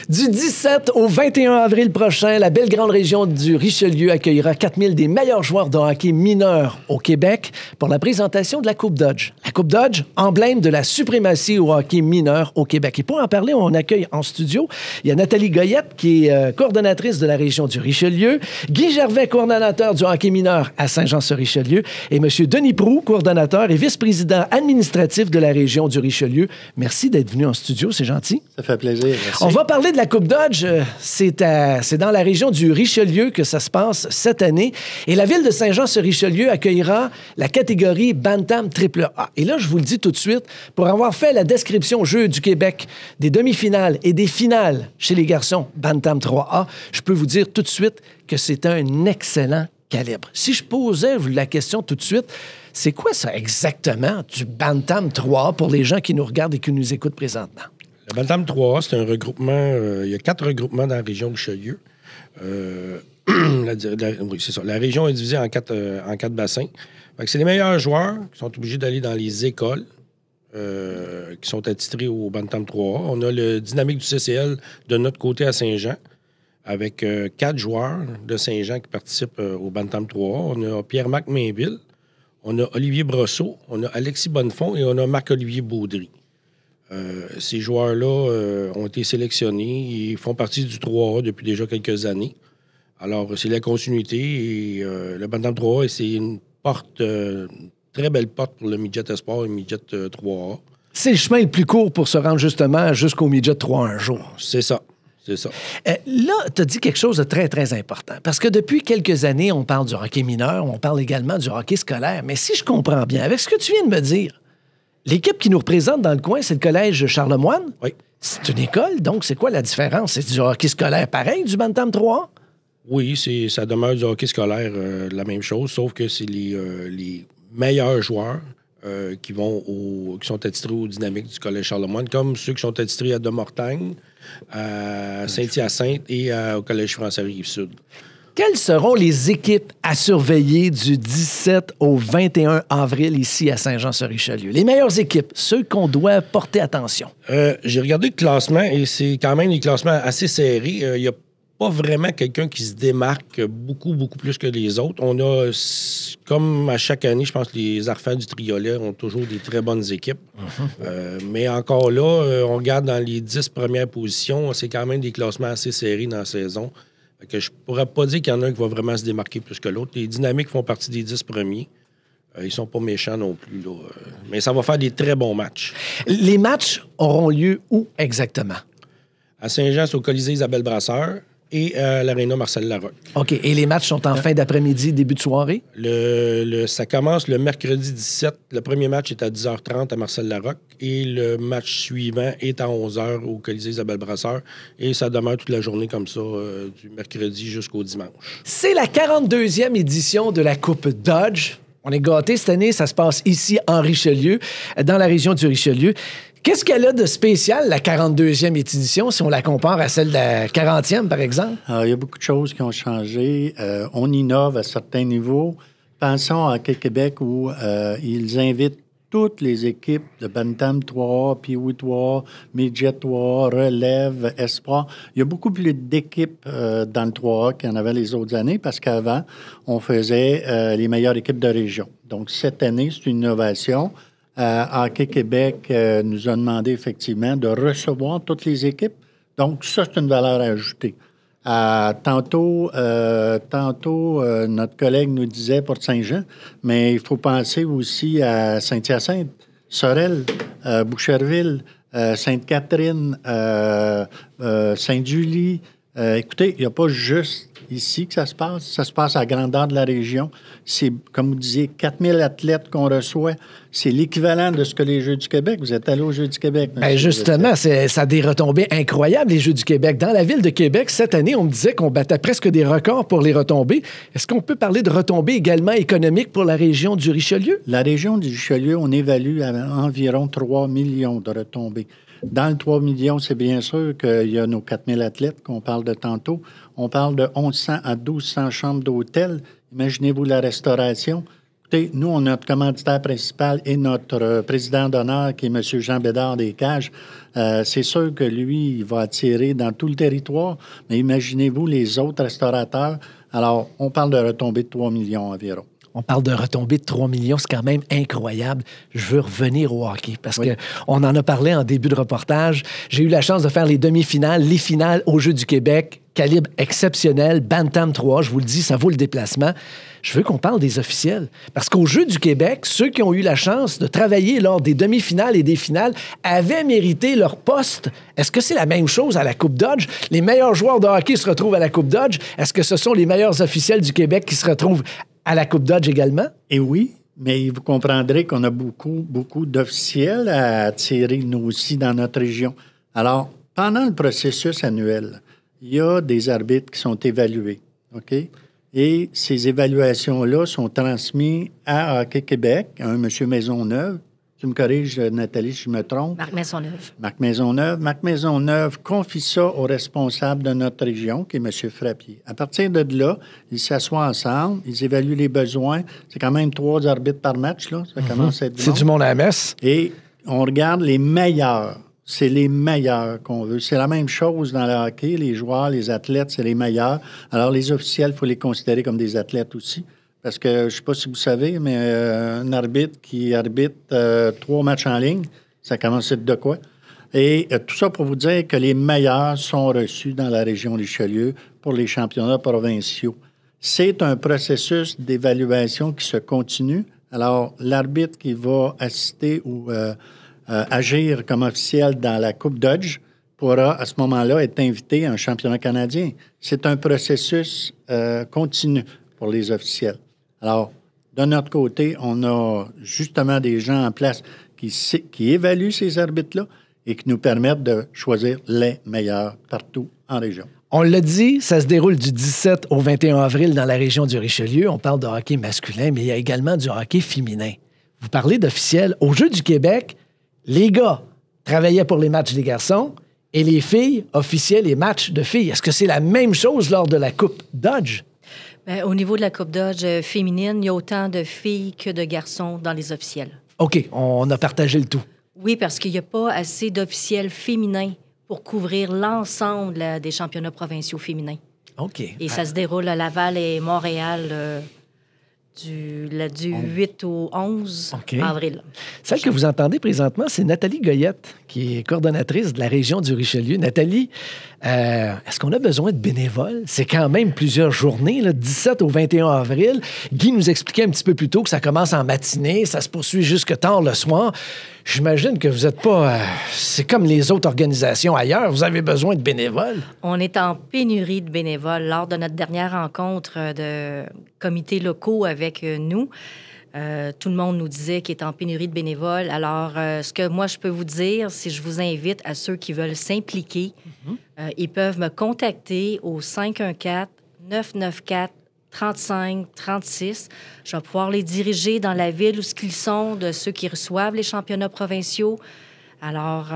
Du 17 au 21 avril prochain, la belle grande région du Richelieu accueillera 4000 des meilleurs joueurs de hockey mineurs au Québec pour la présentation de la Coupe Dodge. La Coupe Dodge, emblème de la suprématie au hockey mineur au Québec. Et pour en parler, on accueille en studio, il y a Nathalie Goyette, qui est coordonnatrice de la région du Richelieu, Guy Gervais, coordonnateur du hockey mineur à Saint-Jean-sur-Richelieu, et M. Denis Proulx, coordonnateur et vice-président administratif de la région du Richelieu. Merci d'être venu en studio, c'est gentil. Ça fait plaisir, merci. On va parler de la Coupe Dodge. C'est dans la région du Richelieu que ça se passe cette année. Et la ville de Saint-Jean-sur-Richelieu accueillera la catégorie Bantam AAA. Et là, je vous le dis tout de suite, pour avoir fait la description Jeux du Québec des demi-finales et des finales chez les garçons Bantam 3A, je peux vous dire tout de suite que c'est un excellent calibre. Si je posais la question tout de suite, c'est quoi ça exactement du Bantam 3A pour les gens qui nous regardent et qui nous écoutent présentement? Le Bantam 3A, c'est un regroupement. Il y a 4 regroupements dans la région de Richelieu. Oui, c'est ça. La région est divisée en 4 bassins. Fait que c'est les meilleurs joueurs qui sont obligés d'aller dans les écoles qui sont attitrés au Bantam 3A. On a le Dynamique du CCL de notre côté à Saint-Jean, avec 4 joueurs de Saint-Jean qui participent au Bantam 3A. On a Pierre-Marc Mainville, on a Olivier Brosseau, on a Alexis Bonnefond et on a Marc-Olivier Baudry. Ces joueurs-là ont été sélectionnés et font partie du 3A depuis déjà quelques années. Alors, c'est la continuité et le Bantam 3A, c'est une porte, très belle porte pour le midget espoir et le midget 3A. C'est le chemin le plus court pour se rendre justement jusqu'au midget 3 un jour. C'est ça. C'est ça. Là, tu as dit quelque chose de très, très important. Parce que depuis quelques années, on parle du hockey mineur, on parle également du hockey scolaire. Mais si je comprends bien, avec ce que tu viens de me dire, l'équipe qui nous représente dans le coin, c'est le collège Charlemagne. Oui. C'est une école, donc c'est quoi la différence? C'est du hockey scolaire pareil, du Bantam 3? Oui, ça demeure du hockey scolaire, la même chose, sauf que c'est les meilleurs joueurs qui sont attitrés au Dynamique du collège Charlemagne, comme ceux qui sont attitrés à Demortagne, à Saint-Hyacinthe et au collège français Rive-Sud. Quelles seront les équipes à surveiller du 17 au 21 avril ici à Saint-Jean-sur-Richelieu? Les meilleures équipes, ceux qu'on doit porter attention. J'ai regardé le classement et c'est quand même des classements assez serrés. Il n'y a pas vraiment quelqu'un qui se démarque beaucoup, beaucoup plus que les autres. On a, comme à chaque année, je pense que les Arfans du Triolet ont toujours des très bonnes équipes. Mais encore là, on regarde dans les 10 premières positions, c'est quand même des classements assez serrés dans la saison. Que je pourrais pas dire qu'il y en a un qui va vraiment se démarquer plus que l'autre. Les Dynamiques font partie des 10 premiers. Ils sont pas méchants non plus, là. Mais ça va faire des très bons matchs. Les matchs auront lieu où exactement? À Saint-Jean, c'est au Colisée Isabelle Brasseur et à l'Aréna Marcel Larocque. OK. Et les matchs sont en fin d'après-midi, début de soirée? Ça commence le mercredi 17. Le premier match est à 10h30 à Marcel Larocque et le match suivant est à 11h au Colisée Isabelle Brasseur. Et ça demeure toute la journée comme ça, du mercredi jusqu'au dimanche. C'est la 42e édition de la Coupe Dodge. On est gâtés cette année. Ça se passe ici en Richelieu, dans la région du Richelieu. Qu'est-ce qu'elle a de spécial, la 42e édition, si on la compare à celle de la 40e, par exemple? Il y a beaucoup de choses qui ont changé. On innove à certains niveaux. Pensons à Québec où ils invitent toutes les équipes de Bantam 3A, Pee-Wee 3A, Midget 3A, Relève, Espoir. Il y a beaucoup plus d'équipes dans le 3A qu'il y en avait les autres années parce qu'avant, on faisait les meilleures équipes de région. Donc, cette année, c'est une innovation. Hockey Québec nous a demandé effectivement de recevoir toutes les équipes. Donc, ça, c'est une valeur ajoutée. Tantôt, notre collègue nous disait pour Saint-Jean, mais il faut penser aussi à Saint-Hyacinthe, Sorel, Boucherville, Sainte-Catherine, Sainte-Julie. Écoutez, il n'y a pas juste ici que ça se passe à la grandeur de la région. C'est, comme vous disiez, 4000 athlètes qu'on reçoit. C'est l'équivalent de ce que les Jeux du Québec. Vous êtes allé aux Jeux du Québec. Bien, justement, ça a des retombées incroyables, les Jeux du Québec. Dans la ville de Québec, cette année, on me disait qu'on battait presque des records pour les retombées. Est-ce qu'on peut parler de retombées également économiques pour la région du Richelieu? La région du Richelieu, on évalue à environ 3 millions de retombées. Dans le 3 millions, c'est bien sûr qu'il y a nos 4000 athlètes qu'on parle de tantôt. On parle de 1100 à 1200 chambres d'hôtel. Imaginez-vous la restauration. Écoutez, nous, notre commanditaire principal et notre président d'honneur, qui est M. Jean Bédard des Cages. C'est sûr que lui, il va attirer dans tout le territoire, mais imaginez-vous les autres restaurateurs. Alors, on parle de retombées de 3 millions environ. On parle de retombées de 3 millions, c'est quand même incroyable. Je veux revenir au hockey parce qu'on en a parlé en début de reportage. J'ai eu la chance de faire les demi-finales, les finales aux Jeux du Québec, calibre exceptionnel, Bantam 3, je vous le dis, ça vaut le déplacement. Je veux qu'on parle des officiels parce qu'aux Jeux du Québec, ceux qui ont eu la chance de travailler lors des demi-finales et des finales avaient mérité leur poste. Est-ce que c'est la même chose à la Coupe Dodge? Les meilleurs joueurs de hockey se retrouvent à la Coupe Dodge. Est-ce que ce sont les meilleurs officiels du Québec qui se retrouvent à la Coupe Dodge également? Et oui, mais vous comprendrez qu'on a beaucoup d'officiels à attirer, nous aussi, dans notre région. Alors, pendant le processus annuel, il y a des arbitres qui sont évalués, OK? Et ces évaluations-là sont transmises à Hockey Québec, à un monsieur Maisonneuve. Tu me corriges, Nathalie, si je me trompe. Marc Maisonneuve. Marc Maisonneuve. Marc Maisonneuve confie ça au responsable de notre région, qui est M. Frappier. À partir de là, ils s'assoient ensemble, ils évaluent les besoins. C'est quand même 3 arbitres par match, là. Ça commence à être C'est du monde à la messe. Et on regarde les meilleurs. C'est les meilleurs qu'on veut. C'est la même chose dans le hockey. Les joueurs, les athlètes, c'est les meilleurs. Alors, les officiels, il faut les considérer comme des athlètes aussi. Parce que, je ne sais pas si vous savez, mais un arbitre qui arbitre 3 matchs en ligne, ça commence à être de quoi? Et tout ça pour vous dire que les meilleurs sont reçus dans la région Richelieu pour les championnats provinciaux. C'est un processus d'évaluation qui se continue. Alors, l'arbitre qui va assister ou agir comme officiel dans la Coupe Dodge pourra, à ce moment-là, être invité à un championnat canadien. C'est un processus continu pour les officiels. Alors, de notre côté, on a justement des gens en place qui évaluent ces arbitres-là et qui nous permettent de choisir les meilleurs partout en région. On l'a dit, ça se déroule du 17 au 21 avril dans la région du Richelieu. On parle de hockey masculin, mais il y a également du hockey féminin. Vous parlez d'officiels. Aux Jeux du Québec, les gars travaillaient pour les matchs des garçons et les filles officiaient les matchs de filles. Est-ce que c'est la même chose lors de la Coupe Dodge? Bien, au niveau de la Coupe Dodge féminine, il y a autant de filles que de garçons dans les officiels. OK, on a partagé le tout. Oui, parce qu'il n'y a pas assez d'officiels féminins pour couvrir l'ensemble des championnats provinciaux féminins. OK. Et ça se déroule à Laval et Montréal du 8 au 11 avril. Celle que vous entendez présentement, c'est Nathalie Goyette, qui est coordonnatrice de la région du Richelieu. Nathalie, est-ce qu'on a besoin de bénévoles? C'est quand même plusieurs journées, là, 17 au 21 avril. Guy nous expliquait un petit peu plus tôt que ça commence en matinée, ça se poursuit jusque tard le soir. J'imagine que vous n'êtes pas... c'est comme les autres organisations ailleurs. Vous avez besoin de bénévoles. On est en pénurie de bénévoles. Lors de notre dernière rencontre de comités locaux avec nous, tout le monde nous disait qu'il est en pénurie de bénévoles. Alors, ce que moi, je peux vous dire, c'est que je vous invite à ceux qui veulent s'impliquer. Ils peuvent me contacter au 514-994-3536. Je vais pouvoir les diriger dans la ville où ils sont, de ceux qui reçoivent les championnats provinciaux. Alors,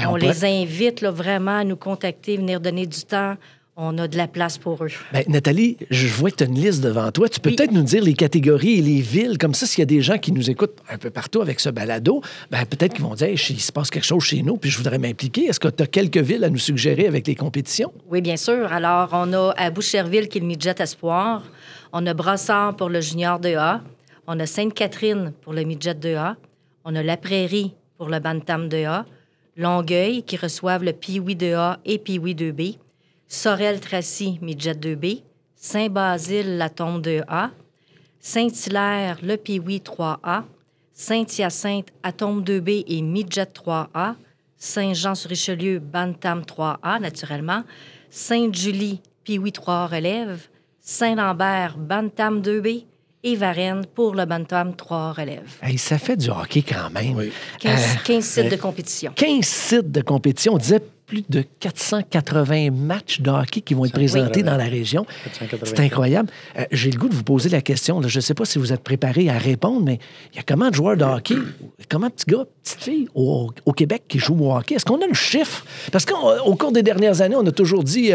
on les invite là, vraiment à nous contacter, venir donner du temps. On a de la place pour eux. Bien, Nathalie, je vois que tu as une liste devant toi. Tu peux peut-être nous dire les catégories et les villes. Comme ça, s'il y a des gens qui nous écoutent un peu partout avec ce balado, peut-être qu'ils vont dire hey, il se passe quelque chose chez nous puis je voudrais m'impliquer. Est-ce que tu as quelques villes à nous suggérer avec les compétitions? Oui, bien sûr. Alors, on a à Boucherville qui est le midget espoir. On a Brossard pour le junior 2A. On a Sainte-Catherine pour le midget 2A. On a La Prairie pour le bantam 2A. Longueuil qui reçoivent le Pee-Wee 2A et Pee-Wee 2B. Sorel-Tracy, midget 2B, Saint-Basile, la tombe 2A, Saint-Hilaire, le Pee-Wee 3A, Saint-Hyacinthe, Atome 2B et midget 3A, Saint-Jean-sur-Richelieu, bantam 3A, naturellement, Sainte-Julie, Pee-Wee 3A relève, Saint-Lambert, bantam 2B, et Varennes pour le bantam 3 relève. Hey, ça fait du hockey quand même. Oui. 15 sites de compétition. 15 sites de compétition. On disait plus de 480 matchs de hockey qui vont être présentés dans la région. 480. C'est incroyable. J'ai le goût de vous poser la question. Là, je ne sais pas si vous êtes préparé à répondre, mais il y a combien de joueurs de hockey, combien de petits gars, petites filles au Québec qui jouent au hockey? Est-ce qu'on a le chiffre? Parce qu'au cours des dernières années, on a toujours dit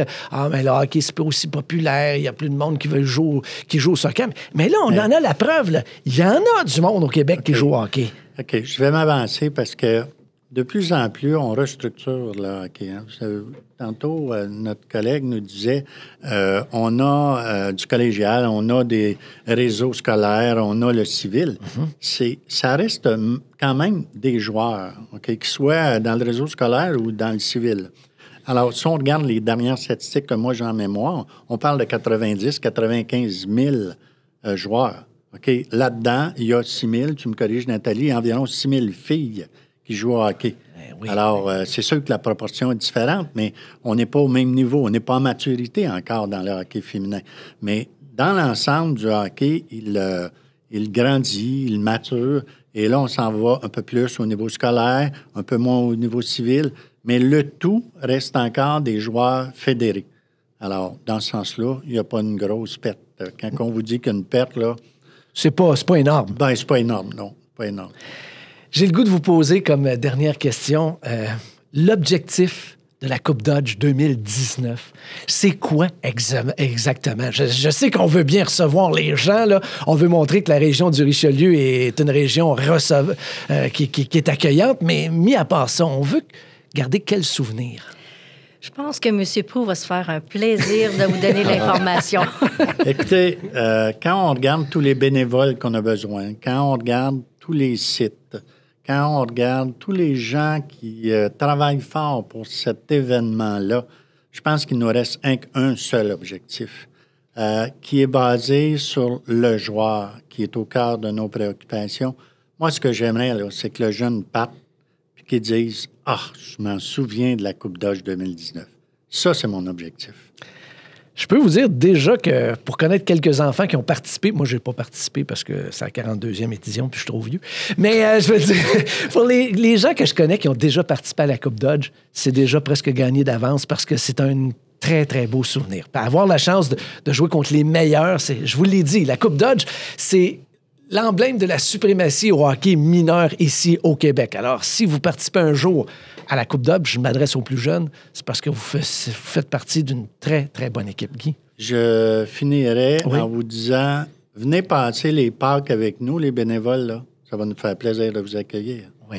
mais le hockey, c'est pas aussi populaire, il y a plus de monde qui joue au soccer. Mais là, on en a la preuve. Là. Il y en a du monde au Québec qui joue au hockey. OK, je vais m'avancer parce que de plus en plus, on restructure le hockey. Hein. Tantôt, notre collègue nous disait on a du collégial, on a des réseaux scolaires, on a le civil. Ça reste quand même des joueurs, OK, qu'ils soient dans le réseau scolaire ou dans le civil. Alors, si on regarde les dernières statistiques que moi j'ai en mémoire, on parle de 95 000 joueurs. OK, là-dedans, il y a 6 000, tu me corriges, Nathalie, environ 6 000 filles qui jouent au hockey. Oui. Alors, c'est sûr que la proportion est différente, mais on n'est pas au même niveau. On n'est pas en maturité encore dans le hockey féminin. Mais dans l'ensemble du hockey, il grandit, il mature. Et là, on s'en va un peu plus au niveau scolaire, un peu moins au niveau civil. Mais le tout reste encore des joueurs fédérés. Alors, dans ce sens-là, il n'y a pas une grosse perte. Quand on vous dit qu'il y a une perte, là... C'est pas énorme. Ben, c'est pas énorme, non. Pas énorme. J'ai le goût de vous poser comme dernière question l'objectif de la Coupe Dodge 2019. C'est quoi exactement? Je sais qu'on veut bien recevoir les gens, là. On veut montrer que la région du Richelieu est une région qui est accueillante, mais mis à part ça, on veut garder quel souvenir? Je pense que M. Proulx va se faire un plaisir de vous donner l'information. Écoutez, quand on regarde tous les bénévoles qu'on a besoin, quand on regarde tous les sites, quand on regarde tous les gens qui travaillent fort pour cet événement-là, je pense qu'il nous reste un seul objectif, qui est basé sur le joueur, qui est au cœur de nos préoccupations. Moi, ce que j'aimerais, là, c'est que le jeune parte et qu'il dise « Ah, je m'en souviens de la Coupe Dodge 2019. » Ça, c'est mon objectif. Je peux vous dire déjà que pour connaître quelques enfants qui ont participé, moi, je n'ai pas participé parce que c'est la 42e édition puis je suis trop vieux, mais je veux dire, pour les gens que je connais qui ont déjà participé à la Coupe Dodge, c'est déjà presque gagné d'avance parce que c'est un très, très beau souvenir. Puis avoir la chance de jouer contre les meilleurs, je vous l'ai dit, la Coupe Dodge, c'est l'emblème de la suprématie au hockey mineur ici au Québec. Alors, si vous participez un jour à la Coupe Dodge, je m'adresse aux plus jeunes, c'est parce que vous faites partie d'une très, très bonne équipe. Guy? Je finirai en vous disant, venez passer les Pâques avec nous, les bénévoles, là. Ça va nous faire plaisir de vous accueillir. Oui,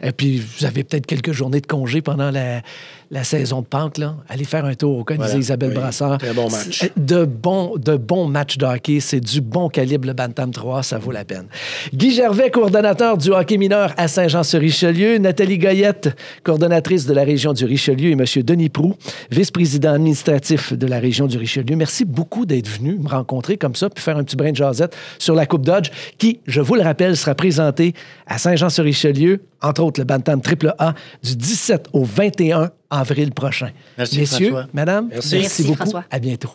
et puis, vous avez peut-être quelques journées de congé pendant la saison de Pâques, là. Allez faire un tour, comme disait Isabelle Brassard. Très bon match. De bons matchs de hockey. C'est du bon calibre, le Bantam 3. Ça vaut la peine. Guy Gervais, coordonnateur du hockey mineur à Saint-Jean-sur-Richelieu. Nathalie Goyette, coordonnatrice de la région du Richelieu. Et M. Denis Proulx, vice-président administratif de la région du Richelieu. Merci beaucoup d'être venu me rencontrer comme ça puis faire un petit brin de jasette sur la Coupe Dodge qui, je vous le rappelle, sera présentée à Saint-Jean-sur-Richelieu, entre autres le Bantam AAA, du 17 au 21 avril prochain. Merci, Messieurs, François. madame, Merci. merci beaucoup. François. À bientôt.